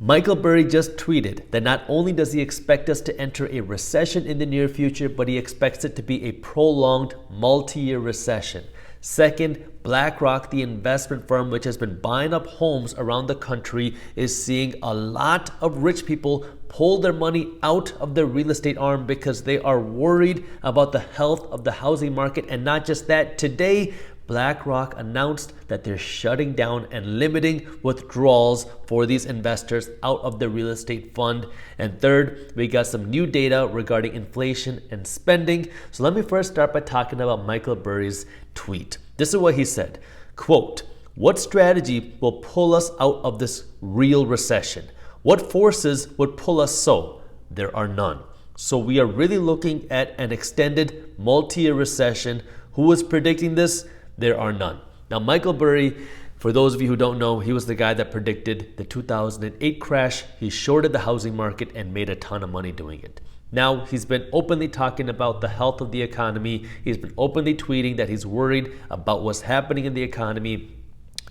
Michael Burry just tweeted that not only does he expect us to enter a recession in the near future, but he expects it to be a prolonged multi-year recession. Second, BlackRock, the investment firm which has been buying up homes around the country, is seeing a lot of rich people pull their money out of their real estate arm because they are worried about the health of the housing market. And not just that, today, BlackRock announced that they're shutting down and limiting withdrawals for these investors out of the real estate fund. And third, we got some new data regarding inflation and spending. So let me first start by talking about Michael Burry's tweet. This is what he said, quote, "What strategy will pull us out of this real recession? What forces would pull us so? There are none. So we are really looking at an extended multi-year recession. Who is predicting this? There are none." Now, Michael Burry, for those of you who don't know, he was the guy that predicted the 2008 crash. He shorted the housing market and made a ton of money doing it. Now, he's been openly talking about the health of the economy. He's been openly tweeting that he's worried about what's happening in the economy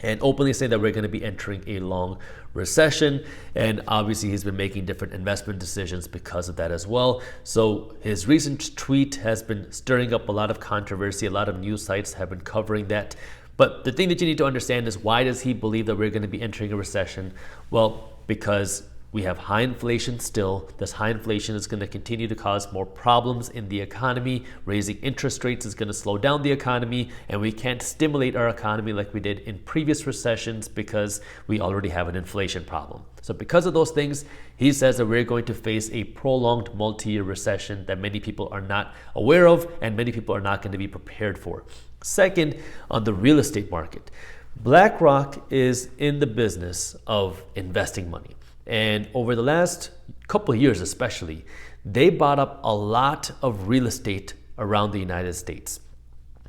and openly saying that we're going to be entering a long recession. And obviously, he's been making different investment decisions because of that as well. So his recent tweet has been stirring up a lot of controversy. A lot of news sites have been covering that. But the thing that you need to understand is, why does he believe that we're going to be entering a recession? Well, because we have high inflation still. This high inflation is going to continue to cause more problems in the economy. Raising interest rates is going to slow down the economy, and we can't stimulate our economy like we did in previous recessions because we already have an inflation problem. So because of those things, he says that we're going to face a prolonged multi-year recession that many people are not aware of and many people are not going to be prepared for. Second, on the real estate market, BlackRock is in the business of investing money. And over the last couple of years especially, they bought up a lot of real estate around the United States.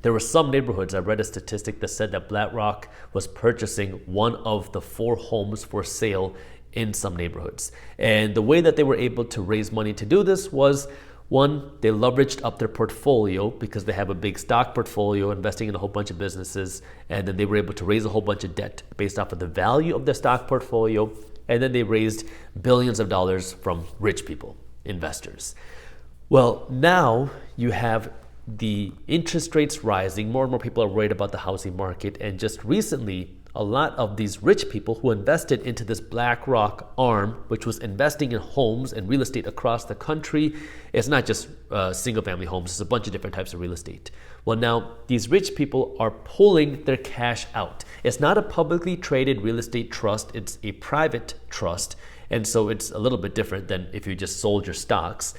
There were some neighborhoods, I read a statistic that said that BlackRock was purchasing one of the 4 homes for sale in some neighborhoods. And the way that they were able to raise money to do this was, one, they leveraged up their portfolio because they have a big stock portfolio investing in a whole bunch of businesses. And then they were able to raise a whole bunch of debt based off of the value of their stock portfolio. And then they raised billions of dollars from rich people, investors. Well, now you have the interest rates rising. More and more people are worried about the housing market. And just recently, a lot of these rich people who invested into this BlackRock arm, which was investing in homes and real estate across the country. It's not just single-family homes. It's a bunch of different types of real estate. Well, now these rich people are pulling their cash out. It's not a publicly traded real estate trust. It's a private trust. And so it's a little bit different than if you just sold your stocks.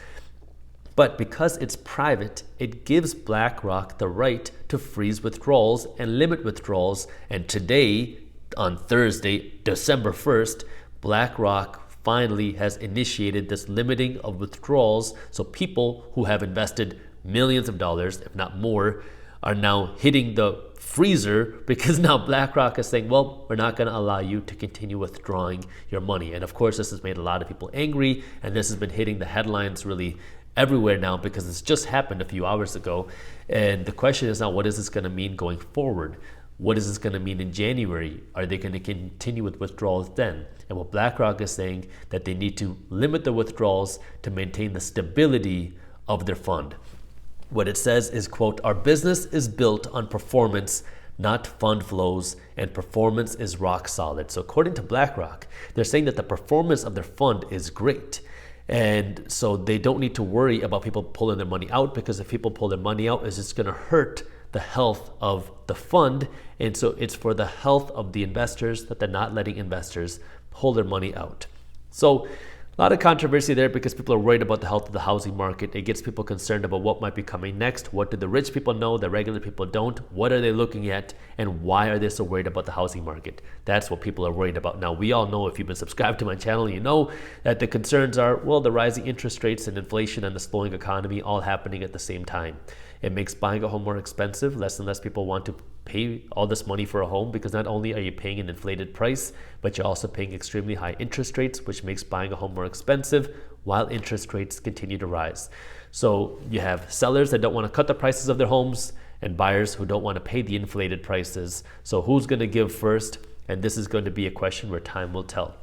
But because it's private, it gives BlackRock the right to freeze withdrawals and limit withdrawals. And today, on Thursday, December 1st, BlackRock finally has initiated this limiting of withdrawals. So people who have invested millions of dollars, if not more, are now hitting the freezer because now BlackRock is saying, well, we're not going to allow you to continue withdrawing your money. And of course, this has made a lot of people angry, and this has been hitting the headlines really everywhere now because it's just happened a few hours ago. And the question is now, what is this going to mean going forward? What is this going to mean in January? Are they going to continue with withdrawals then? And what BlackRock is saying that they need to limit the withdrawals to maintain the stability of their fund. What it says is, quote, "Our business is built on performance, not fund flows, and performance is rock solid." So according to BlackRock, they're saying that the performance of their fund is great. And so they don't need to worry about people pulling their money out, because if people pull their money out, it's just going to hurt the health of the fund. And so it's for the health of the investors that they're not letting investors pull their money out. So a lot of controversy there because people are worried about the health of the housing market. It gets people concerned about what might be coming next. What do the rich people know that regular people don't? What are they looking at? And why are they so worried about the housing market? That's what people are worried about. Now, we all know, if you've been subscribed to my channel, you know that the concerns are, well, the rising interest rates and inflation and the slowing economy all happening at the same time. It makes buying a home more expensive. Less and less people want to pay all this money for a home because not only are you paying an inflated price, but you're also paying extremely high interest rates, which makes buying a home more expensive while interest rates continue to rise. So you have sellers that don't want to cut the prices of their homes and buyers who don't want to pay the inflated prices. So who's going to give first? And this is going to be a question where time will tell.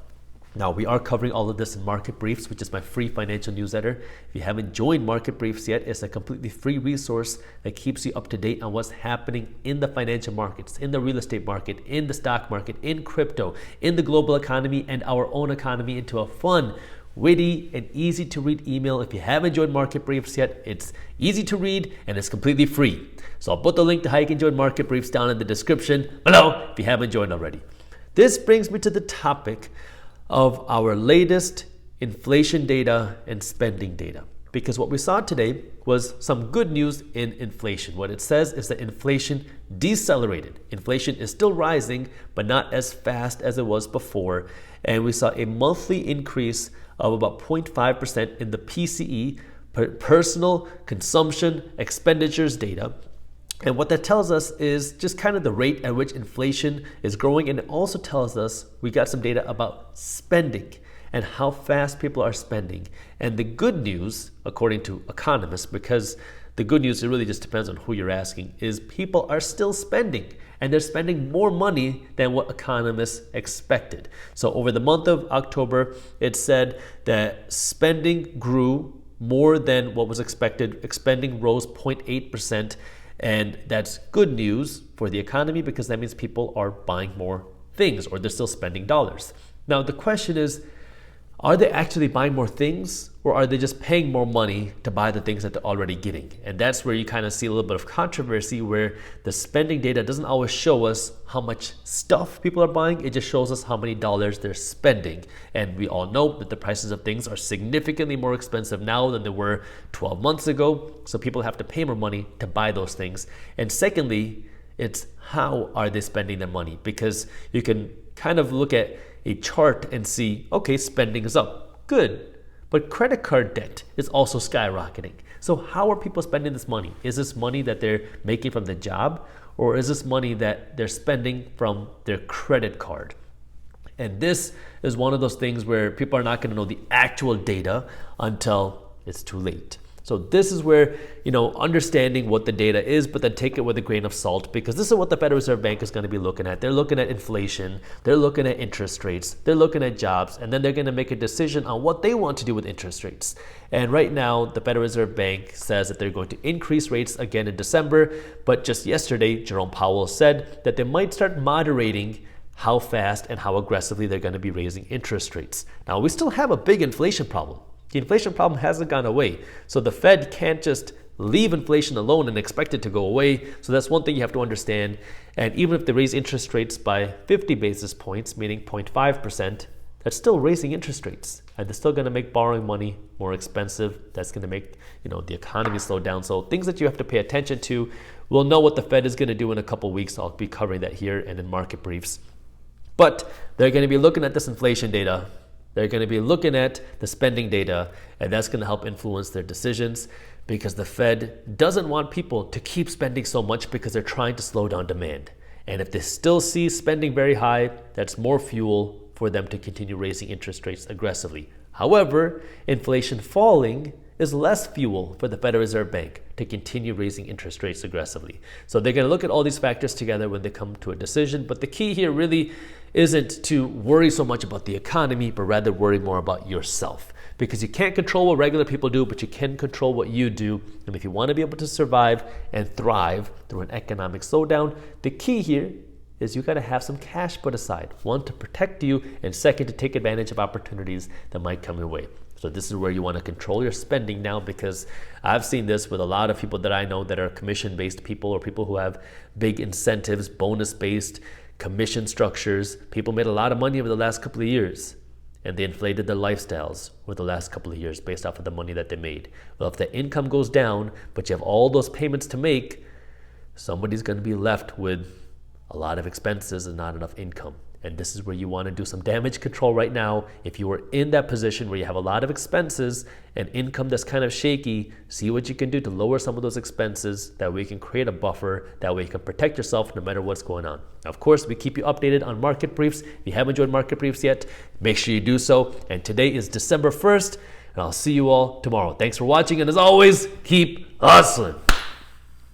Now, we are covering all of this in Market Briefs, which is my free financial newsletter. If you haven't joined Market Briefs yet, it's a completely free resource that keeps you up to date on what's happening in the financial markets, in the real estate market, in the stock market, in crypto, in the global economy, and our own economy into a fun, witty, and easy to read email. If you haven't joined Market Briefs yet, it's easy to read and it's completely free. So I'll put the link to how you can join Market Briefs down in the description below if you haven't joined already. This brings me to the topic of our latest inflation data and spending data. Because what we saw today was some good news in inflation. What it says is that inflation decelerated. Inflation is still rising, but not as fast as it was before. And we saw a monthly increase of about 0.5% in the PCE, personal consumption expenditures data. And what that tells us is just kind of the rate at which inflation is growing. And it also tells us we got some data about spending and how fast people are spending. And the good news, according to economists, because the good news, it really just depends on who you're asking, is people are still spending. And they're spending more money than what economists expected. So over the month of October, it said that spending grew more than what was expected. Spending rose 0.8%. And that's good news for the economy because that means people are buying more things or they're still spending dollars. Now, the question is, are they actually buying more things or are they just paying more money to buy the things that they're already getting? And that's where you kind of see a little bit of controversy where the spending data doesn't always show us how much stuff people are buying. It just shows us how many dollars they're spending. And we all know that the prices of things are significantly more expensive now than they were 12 months ago. So people have to pay more money to buy those things. And secondly, it's how are they spending their money? Because you can kind of look at a chart and see, okay, spending is up, good. But credit card debt is also skyrocketing. So how are people spending this money? Is this money that they're making from the job or is this money that they're spending from their credit card? And this is one of those things where people are not going to know the actual data until it's too late. So this is where, understanding what the data is, but then take it with a grain of salt because this is what the Federal Reserve Bank is going to be looking at. They're looking at inflation, they're looking at interest rates, they're looking at jobs, and then they're going to make a decision on what they want to do with interest rates. And right now, the Federal Reserve Bank says that they're going to increase rates again in December, but just yesterday, Jerome Powell said that they might start moderating how fast and how aggressively they're going to be raising interest rates. Now, we still have a big inflation problem. The inflation problem hasn't gone away. So the Fed can't just leave inflation alone and expect it to go away. So that's one thing you have to understand. And even if they raise interest rates by 50 basis points, meaning 0.5%, that's still raising interest rates. And they're still going to make borrowing money more expensive. That's going to make the economy slow down. So things that you have to pay attention to. We'll know what the Fed is going to do in a couple weeks. I'll be covering that here and in Market Briefs. But they're going to be looking at this inflation data. They're going to be looking at the spending data, and that's going to help influence their decisions because the Fed doesn't want people to keep spending so much because they're trying to slow down demand. And if they still see spending very high, that's more fuel for them to continue raising interest rates aggressively. However, inflation falling is less fuel for the Federal Reserve Bank to continue raising interest rates aggressively. So they're going to look at all these factors together when they come to a decision. But the key here really isn't to worry so much about the economy, but rather worry more about yourself. Because you can't control what regular people do, but you can control what you do. And if you want to be able to survive and thrive through an economic slowdown, the key here is you got to have some cash put aside. One, to protect you, and second, to take advantage of opportunities that might come your way. So this is where you want to control your spending now, because I've seen this with a lot of people that I know that are commission-based people or people who have big incentives, bonus-based commission structures. People made a lot of money over the last couple of years, and they inflated their lifestyles over the last couple of years based off of the money that they made. Well, if the income goes down, but you have all those payments to make, somebody's going to be left with a lot of expenses and not enough income. And this is where you want to do some damage control right now. If you are in that position where you have a lot of expenses and income that's kind of shaky, see what you can do to lower some of those expenses. That way you can create a buffer. That way you can protect yourself no matter what's going on. Of course, we keep you updated on Market Briefs. If you haven't joined Market Briefs yet, make sure you do so. And today is December 1st, and I'll see you all tomorrow. Thanks for watching, and as always, keep hustling.